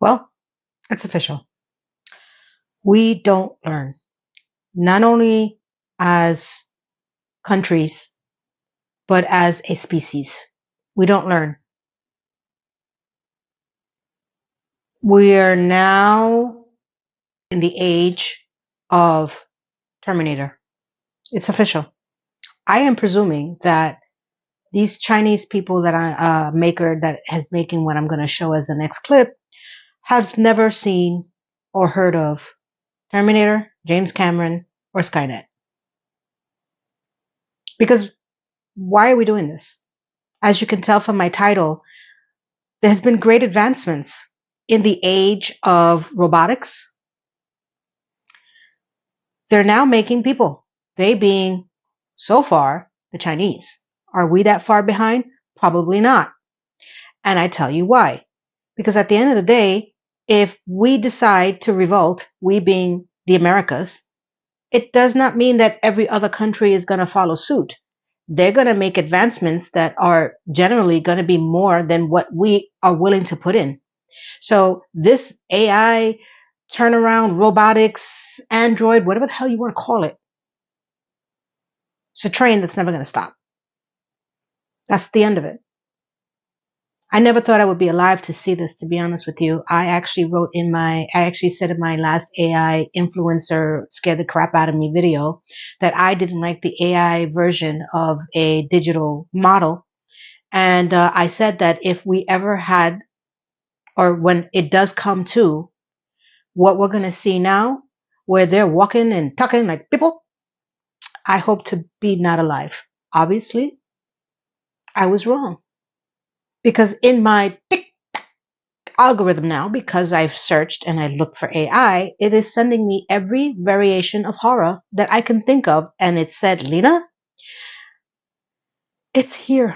Well, it's official. We don't learn, not only as countries, but as a species. We don't learn. We are now in the age of Terminator. It's official. I am presuming that these Chinese people that maker that is making what I'm going to show as the next clip have never seen or heard of Terminator, James Cameron, or Skynet. Because why are we doing this? As you can tell from my title, there has been great advancements in the age of robotics. They're now making people. They being, so far, the Chinese. Are we that far behind? Probably not. And I tell you why. Because at the end of the day, if we decide to revolt, we being the Americas, it does not mean that every other country is going to follow suit. They're going to make advancements that are generally going to be more than what we are willing to put in. So this AI, turnaround, robotics, Android, whatever the hell you want to call it, it's a train that's never going to stop. That's the end of it. I never thought I would be alive to see this, to be honest with you. I actually said in my last AI influencer scared the crap out of me video that I didn't like the AI version of a digital model. And I said that if we ever had, or when it does come to what we're going to see now, where they're walking and talking like people, I hope to be not alive. Obviously, I was wrong. Because in my algorithm now, because I've searched and I looked for AI, it is sending me every variation of horror that I can think of. And it said, Lena, it's here.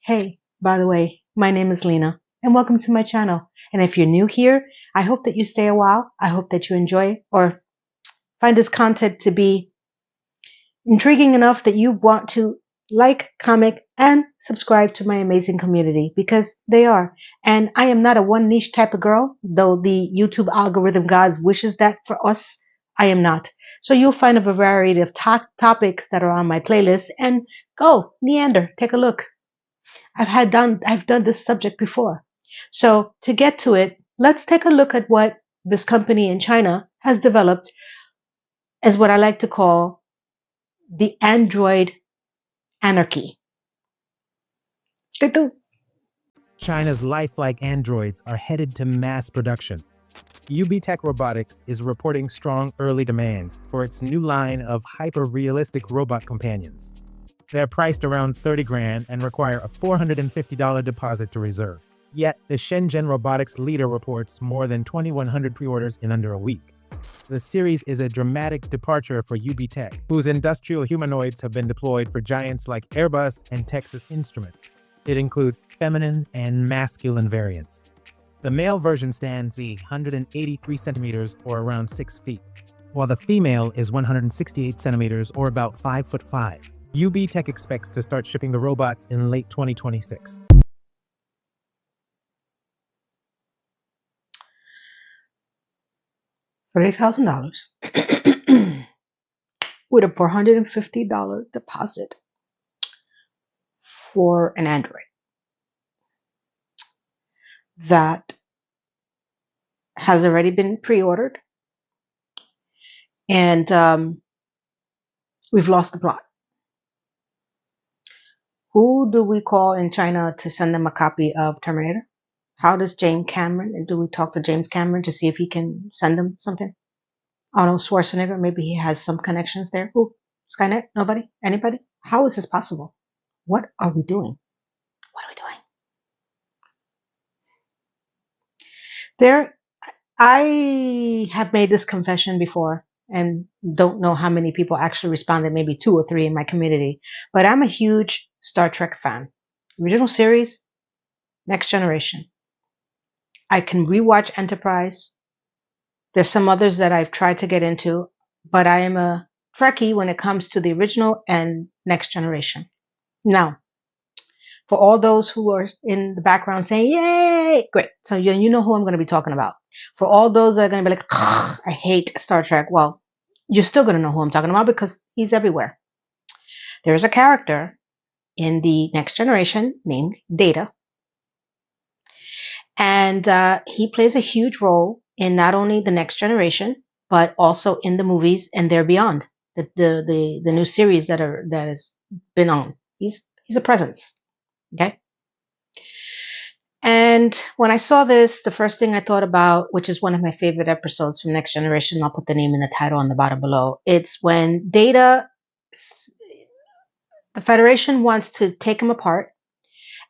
Hey, by the way, my name is Lena and welcome to my channel. And if you're new here, I hope that you stay a while. I hope that you enjoy or find this content to be intriguing enough that you want to like, comment, and subscribe to my amazing community because they are. And I am not a one niche type of girl, though the YouTube algorithm gods wishes that for us. I am not. So you'll find a variety of topics that are on my playlist and go meander, take a look. I've done this subject before. So to get to it, let's take a look at what this company in China has developed as what I like to call the Android anarchy. Stay tuned. China's lifelike androids are headed to mass production. UB Tech Robotics is reporting strong early demand for its new line of hyper-realistic robot companions. They're priced around 30 grand and require a $450 deposit to reserve. Yet, the Shenzhen Robotics leader reports more than 2,100 pre-orders in under a week. The series is a dramatic departure for UB Tech, whose industrial humanoids have been deployed for giants like Airbus and Texas Instruments. It includes feminine and masculine variants. The male version stands 183 centimeters or around 6 feet, while the female is 168 centimeters or about 5'5". UB Tech expects to start shipping the robots in late 2026. $30,000 with a $450 deposit for an Android that has already been pre-ordered, and we've lost the plot. Who do we call in China to send them a copy of Terminator? How does James Cameron, and do we talk to James Cameron to see if he can send them something? Arnold Schwarzenegger, maybe he has some connections there. Who? Skynet? Nobody? Anybody? How is this possible? What are we doing? What are we doing? I have made this confession before and don't know how many people actually responded, maybe 2 or 3 in my community, but I'm a huge Star Trek fan. Original series, Next Generation. I can rewatch Enterprise. There's some others that I've tried to get into, but I am a Trekkie when it comes to the original and Next Generation. Now, For all those who are in the background saying, yay, great. So you know who I'm going to be talking about. For all those that are going to be like, I hate Star Trek. Well, you're still going to know who I'm talking about because he's everywhere. There's a character in the Next Generation named Data. And he plays a huge role in not only the Next Generation, but also in the movies and there beyond. The new series that has been on. He's a presence. Okay. And when I saw this, the first thing I thought about, which is one of my favorite episodes from Next Generation, I'll put the name and the title on the bottom below. It's when Data, the Federation wants to take him apart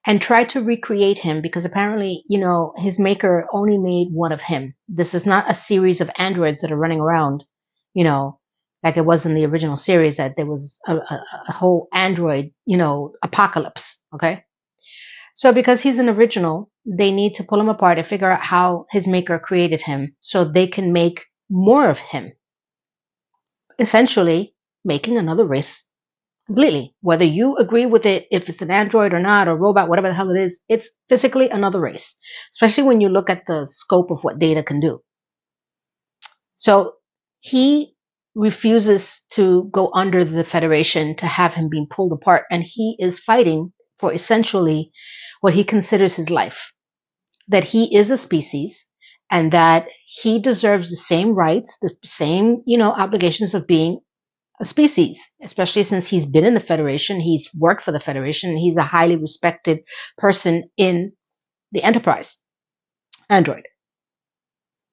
and try to recreate him because apparently, his maker only made one of him. This is not a series of androids that are running around, like it was in the original series that there was a whole android, apocalypse. Okay. So because he's an original, they need to pull him apart and figure out how his maker created him so they can make more of him. Essentially making another race completely. Whether you agree with it, if it's an android or not, or robot, whatever the hell it is, it's physically another race, especially when you look at the scope of what Data can do. So he refuses to go under the Federation to have him being pulled apart, and he is fighting for essentially what he considers his life, that he is a species and that he deserves the same rights, the same, obligations of being a species, especially since he's been in the Federation, he's worked for the Federation, and he's a highly respected person in the Enterprise. Android.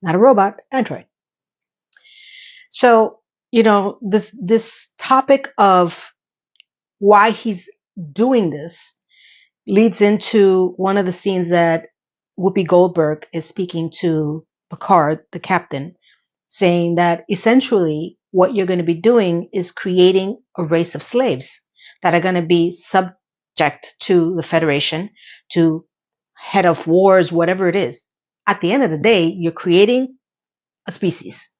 Not a robot, android. So, this topic of why he's doing this leads into one of the scenes that Whoopi Goldberg is speaking to Picard, the captain, saying that essentially what you're going to be doing is creating a race of slaves that are going to be subject to the Federation, to head of wars, whatever it is. At the end of the day, you're creating a species.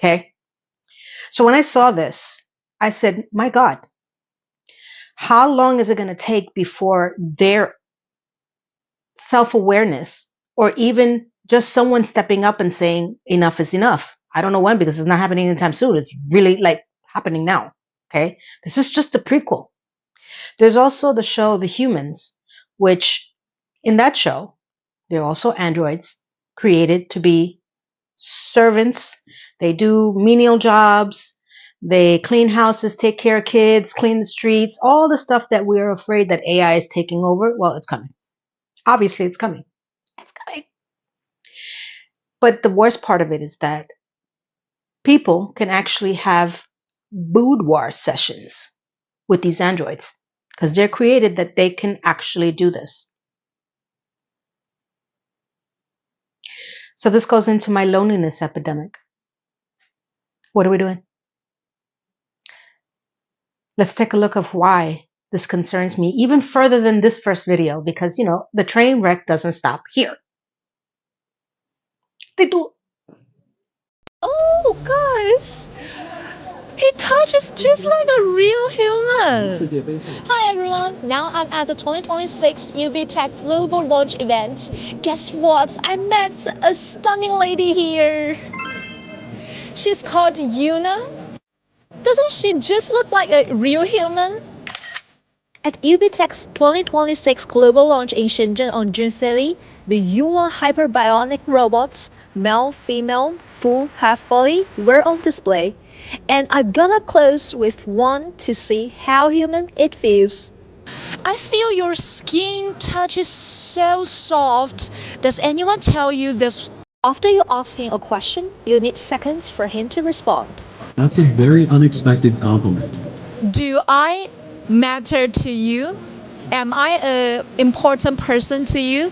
Okay? So when I saw this, I said, my God, how long is it going to take before their self-awareness or even just someone stepping up and saying enough is enough? I don't know when, because it's not happening anytime soon. It's really happening now. Okay. This is just a prequel. There's also the show, The Humans, which in that show, they're also androids created to be servants. They do menial jobs. They clean houses, take care of kids, clean the streets, all the stuff that we're afraid that AI is taking over. Well, it's coming. Obviously, it's coming. It's coming. But the worst part of it is that people can actually have boudoir sessions with these androids because they're created that they can actually do this. So this goes into my loneliness epidemic. What are we doing? Let's take a look of why this concerns me even further than this first video, because, the train wreck doesn't stop here. They do. Oh, guys, he touches just like a real human. Hi everyone, now I'm at the 2026 UB Tech Global Launch event. Guess what? I met a stunning lady here. She's called Yuna. Doesn't she just look like a real human? At UBTech's 2026 global launch in Shenzhen on June 30, the Yuna hyperbionic robots, male, female, full, half body, were on display. And I'm gonna close with one to see how human it feels. I feel your skin touches so soft. Does anyone tell you this? After you ask him a question, you need seconds for him to respond. That's a very unexpected compliment. Do I matter to you? Am I an important person to you?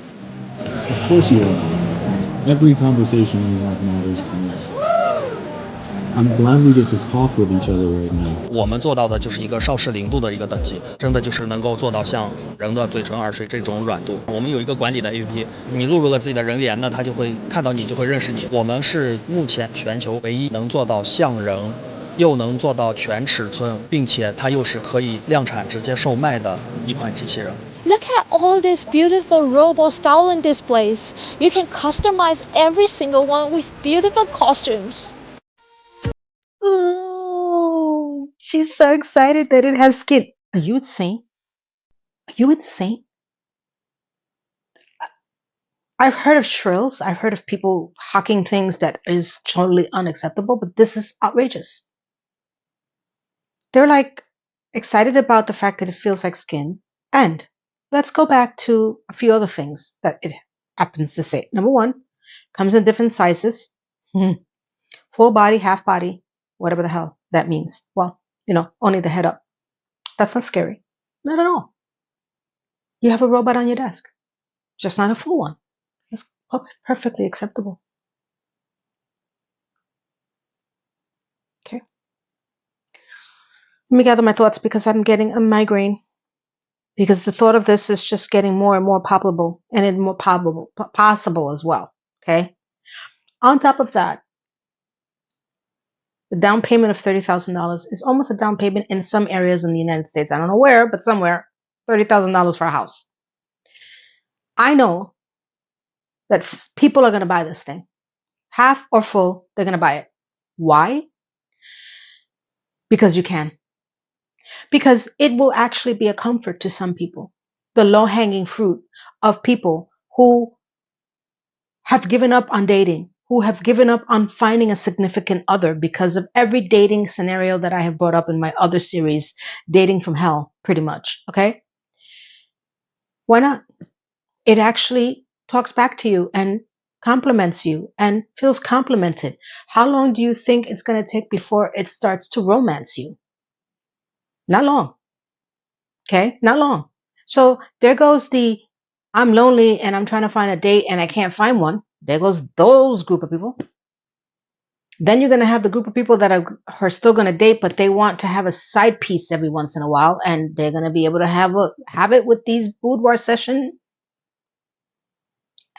Of course you are. Every conversation we have matters to me. I'm glad we get to talk with each other right now. 我们做到的就是一个邵氏零度的一个等级，真的就是能够做到像人的嘴唇、耳垂这种软度。我们有一个管理的 APP， 你录入了自己的人脸，那它就会看到你，就会认识你。我们是目前全球唯一能做到像人，又能做到全尺寸，并且它又是可以量产直接售卖的一款机器人。Look at all these beautiful robot styling displays. You can customize every single one with beautiful costumes. Oh, she's so excited that it has skin. Are you insane? Are you insane? I've heard of shrills. I've heard of people hawking things that is totally unacceptable, but this is outrageous. They're like excited about the fact that it feels like skin. And let's go back to a few other things that it happens to say. Number one, comes in different sizes. Full body, half body, whatever the hell that means. Well, only the head up. That's not scary. Not at all. You have a robot on your desk, just not a full one. It's perfectly acceptable. Okay. Let me gather my thoughts because I'm getting a migraine. Because the thought of this is just getting more and more palpable and more possible as well. Okay. On top of that, the down payment of $30,000 is almost a down payment in some areas in the United States. I don't know where, but somewhere, $30,000 for a house. I know that people are going to buy this thing. Half or full, they're going to buy it. Why? Because you can. Because it will actually be a comfort to some people. The low-hanging fruit of people who have given up on dating, who have given up on finding a significant other because of every dating scenario that I have brought up in my other series, Dating from Hell, pretty much. Okay? Why not? It actually talks back to you and compliments you and feels complimented. How long do you think it's going to take before it starts to romance you? Not long. Okay? Not long. So there goes the I'm lonely and I'm trying to find a date and I can't find one. There goes those group of people. Then you're going to have the group of people that are still going to date, but they want to have a side piece every once in a while, and they're going to be able to have it with these boudoir session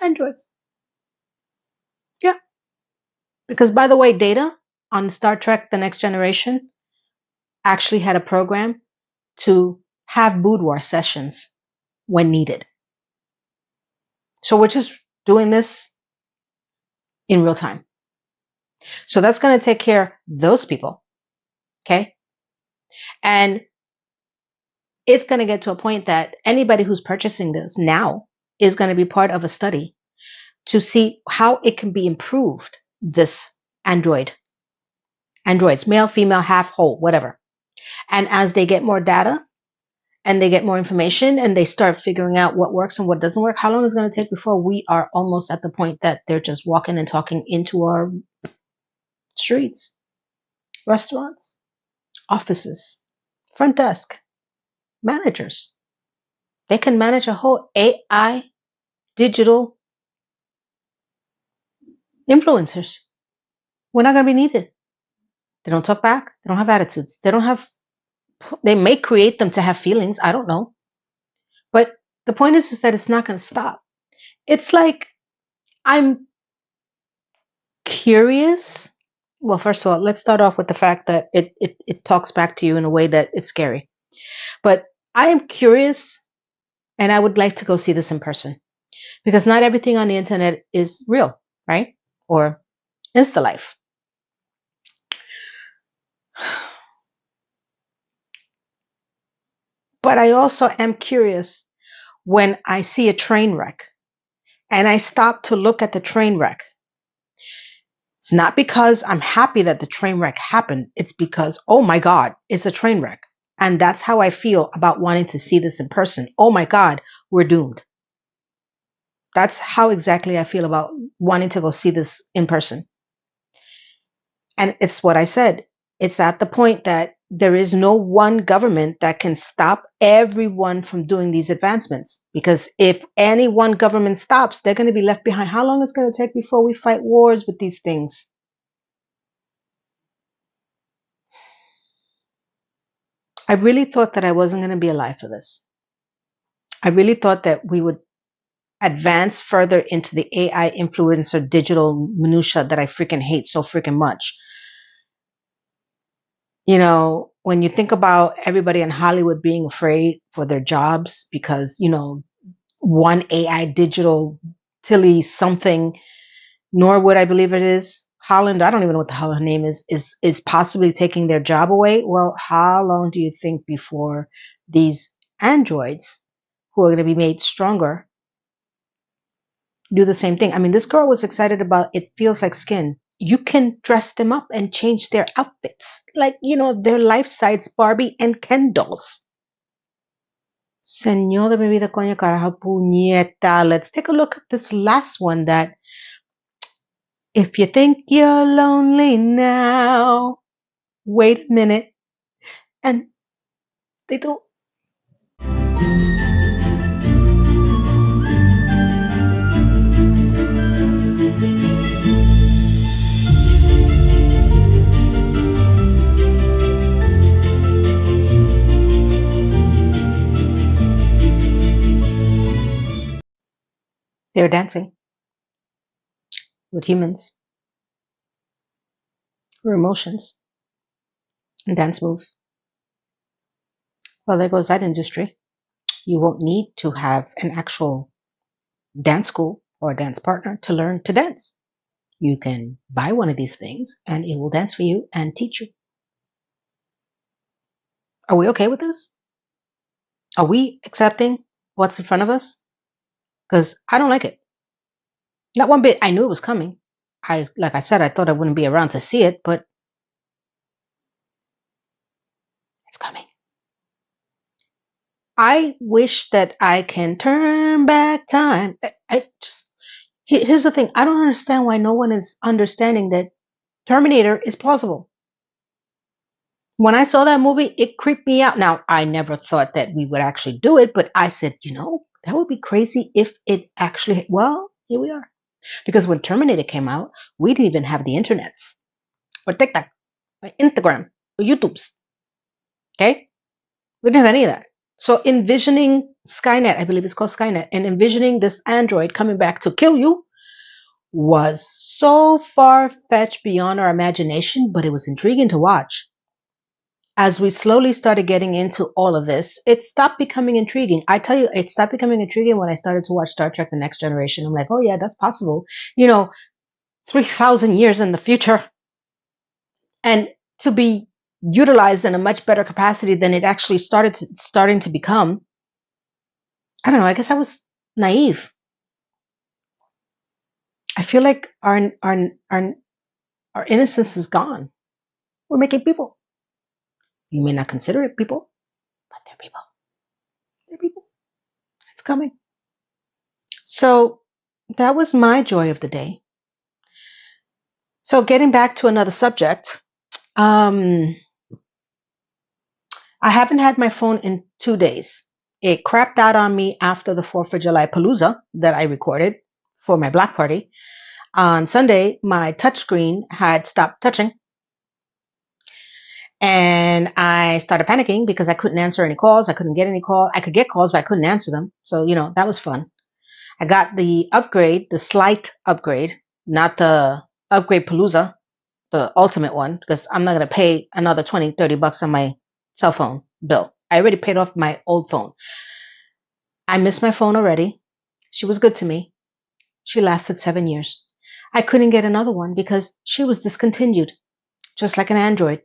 androids. Yeah. Because by the way, Data on Star Trek The Next Generation actually had a program to have boudoir sessions when needed. So we're just doing this in real time. So that's going to take care of those people. Okay. And it's going to get to a point that anybody who's purchasing this now is going to be part of a study to see how it can be improved, this androids, male, female, half, whole, whatever. And as they get more data and they get more information and they start figuring out what works and what doesn't work, how long is it going to take before we are almost at the point that they're just walking and talking into our streets, restaurants, offices, front desk, managers? They can manage a whole AI digital influencers. We're not going to be needed. They don't talk back. They don't have attitudes. They may create them to have feelings. I don't know. But the point is that it's not going to stop. It's like I'm curious. Well, first of all, let's start off with the fact that it talks back to you in a way that it's scary. But I am curious and I would like to go see this in person because not everything on the internet is real, right? Or Insta life. But I also am curious when I see a train wreck and I stop to look at the train wreck. It's not because I'm happy that the train wreck happened. It's because, oh my God, it's a train wreck. And that's how I feel about wanting to see this in person. Oh my God, we're doomed. That's how exactly I feel about wanting to go see this in person. And it's what I said. It's at the point that there is no one government that can stop everyone from doing these advancements. Because if any one government stops, they're going to be left behind. How long is it going to take before we fight wars with these things? I really thought that I wasn't going to be alive for this. I really thought that we would advance further into the AI influencer digital minutia that I freaking hate so freaking much. You know, when you think about everybody in Hollywood being afraid for their jobs because, one AI digital Tilly something, Norwood, I believe it is, Holland, I don't even know what the hell her name is possibly taking their job away. Well, how long do you think before these androids who are going to be made stronger do the same thing? I mean, this girl was excited about it feels like skin. You can dress them up and change their outfits. Like, they're life-size Barbie and Ken dolls. Señor de mi vida, coño, carajo, puñeta. Let's take a look at this last one that if you think you're lonely now, wait a minute. And they don't. They're dancing with humans, or emotions, and dance moves. Well, there goes that industry. You won't need to have an actual dance school or a dance partner to learn to dance. You can buy one of these things and it will dance for you and teach you. Are we okay with this? Are we accepting what's in front of us? Because I don't like it. Not one bit. I knew it was coming. Like I said, I thought I wouldn't be around to see it, but it's coming. I wish that I can turn back time. Here's the thing. I don't understand why no one is understanding that Terminator is plausible. When I saw that movie, it creeped me out. Now, I never thought that we would actually do it, but I said, that would be crazy if it actually, well, here we are. Because when Terminator came out, we didn't even have the internets or TikTok or Instagram or YouTubes. Okay? We didn't have any of that. So envisioning Skynet, I believe it's called Skynet, and envisioning this android coming back to kill you was so far-fetched beyond our imagination, but it was intriguing to watch. As we slowly started getting into all of this, it stopped becoming intriguing. I tell you, it stopped becoming intriguing when I started to watch Star Trek The Next Generation. I'm like, oh yeah, that's possible. 3,000 years in the future. And to be utilized in a much better capacity than it actually starting to become. I don't know, I guess I was naive. I feel like our innocence is gone. We're making people. You may not consider it people, but they're people. They're people. It's coming. So that was my joy of the day. So getting back to another subject, I haven't had my phone in 2 days. It crapped out on me after the 4th of July Palooza that I recorded for my black party. On Sunday, my touchscreen had stopped touching. And I started panicking because I couldn't answer any calls. I couldn't get any calls. I could get calls, but I couldn't answer them. So, that was fun. I got the upgrade, the slight upgrade, not the upgrade Palooza, the ultimate one, because I'm not going to pay another 20, 30 bucks on my cell phone bill. I already paid off my old phone. I miss my phone already. She was good to me. She lasted 7 years. I couldn't get another one because she was discontinued, just like an Android.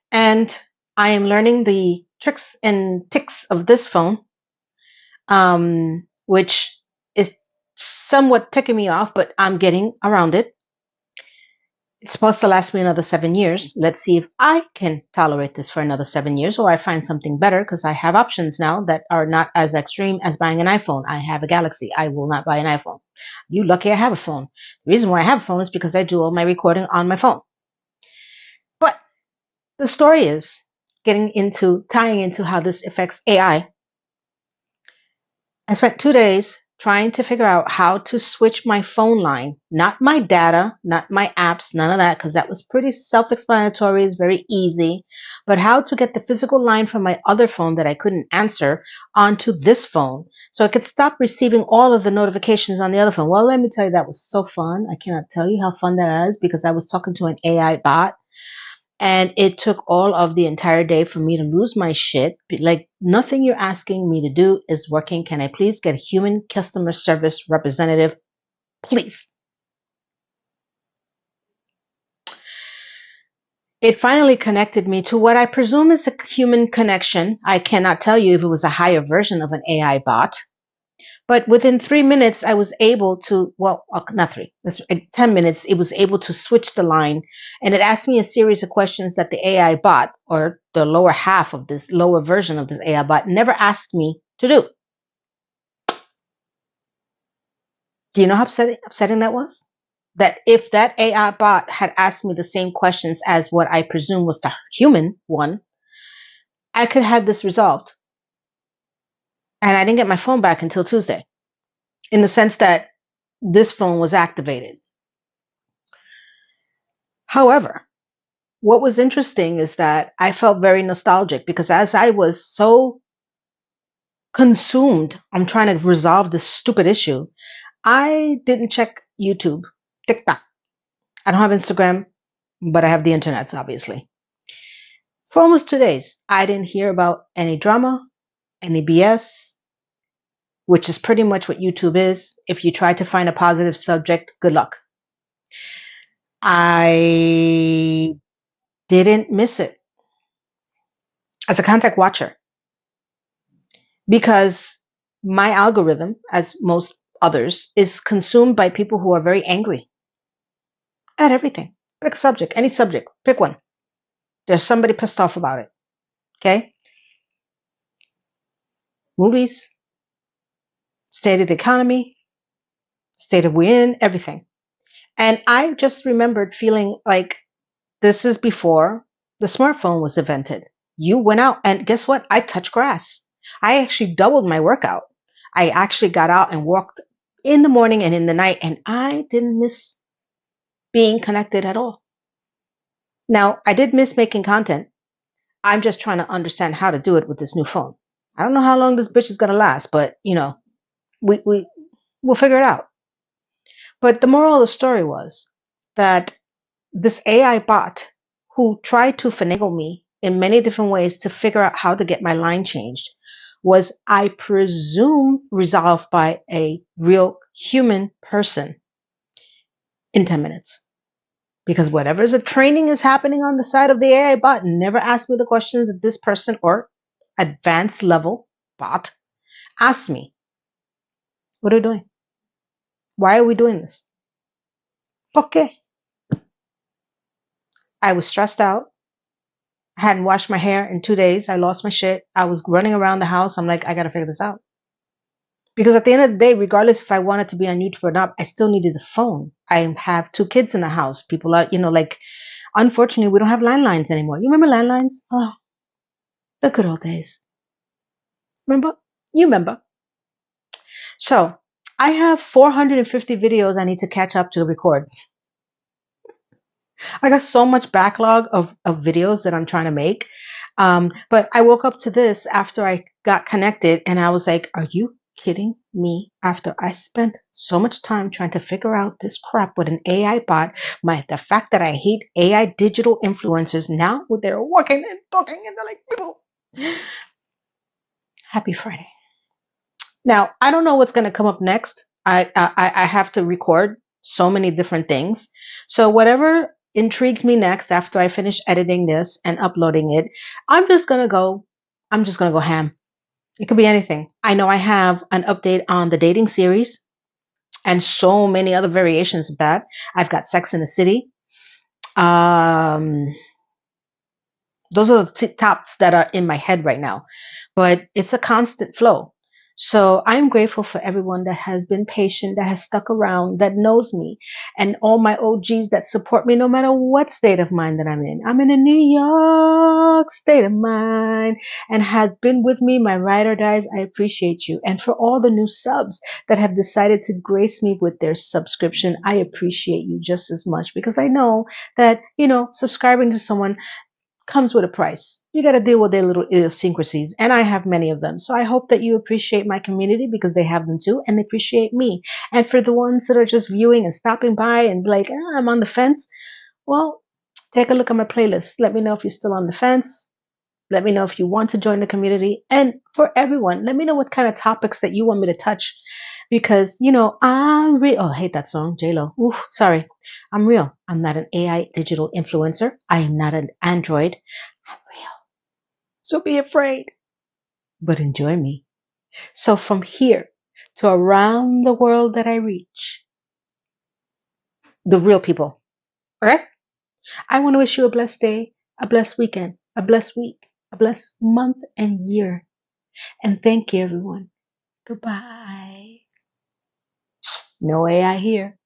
And I am learning the tricks and ticks of this phone, which is somewhat ticking me off, but I'm getting around it. It's supposed to last me another 7 years. Let's see if I can tolerate this for another 7 years, or I find something better, because I have options now that are not as extreme as buying an iPhone. I have a Galaxy. I will not buy an iPhone. You lucky I have a phone. The reason why I have a phone is because I do all my recording on my phone. But the story is tying into how this affects AI. I spent 2 days trying to figure out how to switch my phone line, not my data, not my apps, none of that, because that was pretty self-explanatory. It's very easy, but how to get the physical line from my other phone that I couldn't answer onto this phone so I could stop receiving all of the notifications on the other phone. Well, let me tell you, that was so fun. I cannot tell you how fun that is because I was talking to an AI bot. And it took all of the entire day for me to lose my shit. Like, nothing you're asking me to do is working. Can I please get a human customer service representative? Please. It finally connected me to what I presume is a human connection. I cannot tell you if it was a higher version of an AI bot. But within 3 minutes, I was able to, well, not 3, 10 minutes, it was able to switch the line. And it asked me a series of questions that the AI bot, or the lower half of this lower version of this AI bot, never asked me to do. Do you know how upsetting that was? That if that AI bot had asked me the same questions as what I presume was the human one, I could have this resolved. And I didn't get my phone back until Tuesday, in the sense that this phone was activated. However, what was interesting is that I felt very nostalgic because as I was so consumed on trying to resolve this stupid issue, I didn't check YouTube, TikTok. I don't have Instagram, but I have the internet, obviously. For almost 2 days, I didn't hear about any drama, any BS, which is pretty much what YouTube is. If you try to find a positive subject, good luck. I didn't miss it as a contact watcher because my algorithm, as most others, is consumed by people who are very angry at everything. Pick a subject, any subject, pick one. There's somebody pissed off about it. Okay? Movies, state of the economy, state of we're in, everything. And I just remembered feeling like this is before the smartphone was invented. You went out and guess what? I touched grass. I actually doubled my workout. I actually got out and walked in the morning and in the night, and I didn't miss being connected at all. Now, I did miss making content. I'm just trying to understand how to do it with this new phone. I don't know how long this bitch is going to last, but we'll figure it out. But the moral of the story was that this AI bot who tried to finagle me in many different ways to figure out how to get my line changed was, I presume, resolved by a real human person in 10 minutes. Because whatever's a training is happening on the side of the AI bot never asked me the questions that this person or advanced level bot asked me. What are we doing? Why are we doing this? Okay. I was stressed out. I hadn't washed my hair in 2 days. I lost my shit. I was running around the house. I'm like, I got to figure this out. Because at the end of the day, regardless if I wanted to be on YouTube or not, I still needed a phone. I have 2 kids in the house. People are, unfortunately, we don't have landlines anymore. You remember landlines? Oh, the good old days. Remember? You remember. So I have 450 videos I need to catch up to record. I got so much backlog of videos that I'm trying to make. But I woke up to this after I got connected and I was like, are you kidding me? After I spent so much time trying to figure out this crap with an AI bot, the fact that I hate AI digital influencers, now they're walking and talking and they're like, people. Happy Friday. Now, I don't know what's going to come up next. I have to record so many different things. So whatever intrigues me next after I finish editing this and uploading it, I'm just going to go ham. It could be anything. I know I have an update on the dating series and so many other variations of that. I've got Sex in the City. Those are the tops that are in my head right now, but it's a constant flow. So I'm grateful for everyone that has been patient, that has stuck around, that knows me, and all my OGs that support me no matter what state of mind that I'm in. I'm in a New York state of mind and have been with me, my ride or dies. I appreciate you. And for all the new subs that have decided to grace me with their subscription, I appreciate you just as much because I know that, subscribing to someone comes with a price. You got to deal with their little idiosyncrasies, and I have many of them. So I hope that you appreciate my community because they have them too, and they appreciate me. And for the ones that are just viewing and stopping by and like, I'm on the fence, well, take a look at my playlist. Let me know if you're still on the fence. Let me know if you want to join the community. And for everyone, let me know what kind of topics that you want me to touch. Because, I'm real. Oh, I hate that song, J-Lo. Ooh, sorry. I'm real. I'm not an AI digital influencer. I am not an android. I'm real. So be afraid, but enjoy me. So from here to around the world that I reach, the real people, okay? I want to wish you a blessed day, a blessed weekend, a blessed week, a blessed month and year. And thank you, everyone. Goodbye. No AI here.